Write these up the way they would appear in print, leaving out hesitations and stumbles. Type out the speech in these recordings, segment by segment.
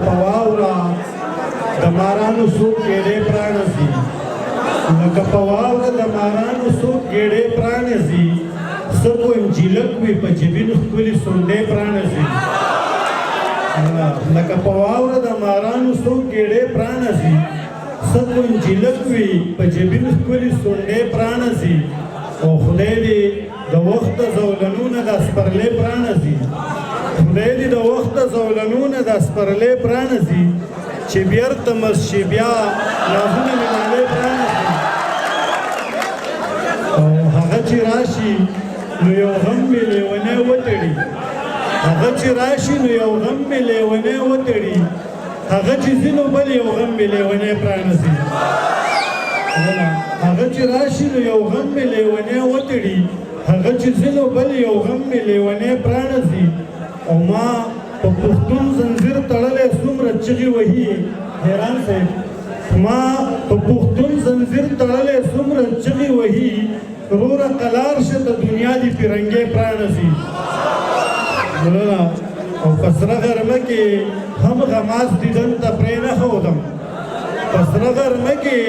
Pawaura د مارانو څو ګېډې پرانیزي لکه په واوره د مارانو څو ګېډې پرانیزي څه کو انجیلک وي په جبینو ښکلي سونډې پرانیزي لکه په واوره د مارانو څو ګېډې پرانیزي څه کو انجیلک وي په جبینو ښکلي سونډې پرانیزي او خدای دې د وخت زولنونه د سپرلې پرانیزي خدای دې د وخت زولنونه د سپرلې پرانیزي چې بیرته مسشي بیا لازونه مې نالې پرانیزي او هغه چې راشي نو یو غم مې لیونی وتړي هغه چې راشي نو یو غم مې لیونی وتړي هغه چې ځي نو بل یو غم مې لیونی پرانیزي هغه چې راشي نو یو غم مې لیونی وتړي هغه چې ځي نو بل یو غم مې لیونی پرانیزي او ما په پښتون زنځیر تړلی څومره چغې وهي حیران صاحب ما په پښتون زنځیر تړلی څومره چغې وهي وروره قلار شه د دنیا دې فرنګې پرانیزي او په سره غرمه کې هم غماز دیدن ته پرې نه ښودم په سره غرمه کې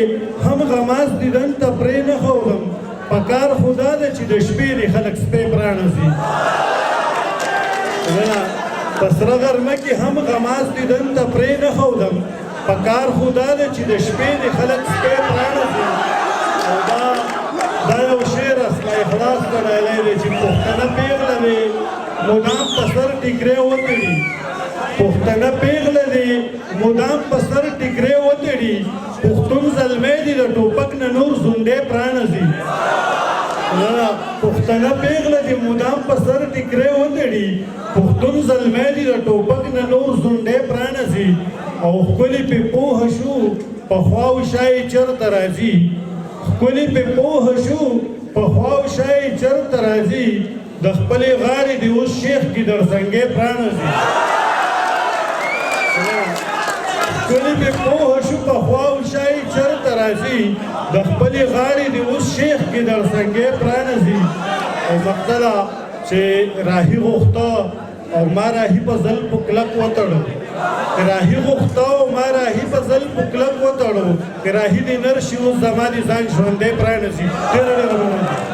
هم غماز دیدن ته پرې نه ښودم په کار خو دا ده چې د شپې دې خلک سپی پرانیزي په سره غرمه کې هم غماز دیدن ته پرې نه ښودم په کار خو دا ده چې د شپې دې خلک سپی پرانیزي او دا یو شعر اسماء اخلاص کړی دی چې پښتنه پیغله دی مدام په سر ټیکری وتړي پښتنه پیغله دی مدام په سر ټیکری وتړي پښتون زلمی دی د ټوپک نه نور زونډې پرانیزي پښتنه پیغله دی مدام په سر ټیکری وتړي پښتون زلمی دی د ټوپک نه نور زونډې پرانیزي او ښکلي پې پوهه شو پخوا وشایي چېرته راځي ښکلي پې پوهه شو پخوا وشایي چېرته راځي د خپلې غاړې دې اوس شیخ ګیدړسنګې پرانیزي ښکلي پې پوهه شو پخوا وشایي چېرته راځي د خپلې غاړې دې اوس شیخ ګیدړسنګې پرانیزي او مقصده چې راهي غوښته او ما راهي په زل په کلک وتړو راهي غوښته او ما راهي په زل په کلک وتړو راهي دې نر شي اوس زما دې ځان ژوندی پرانیزي ډېره ډېره مننه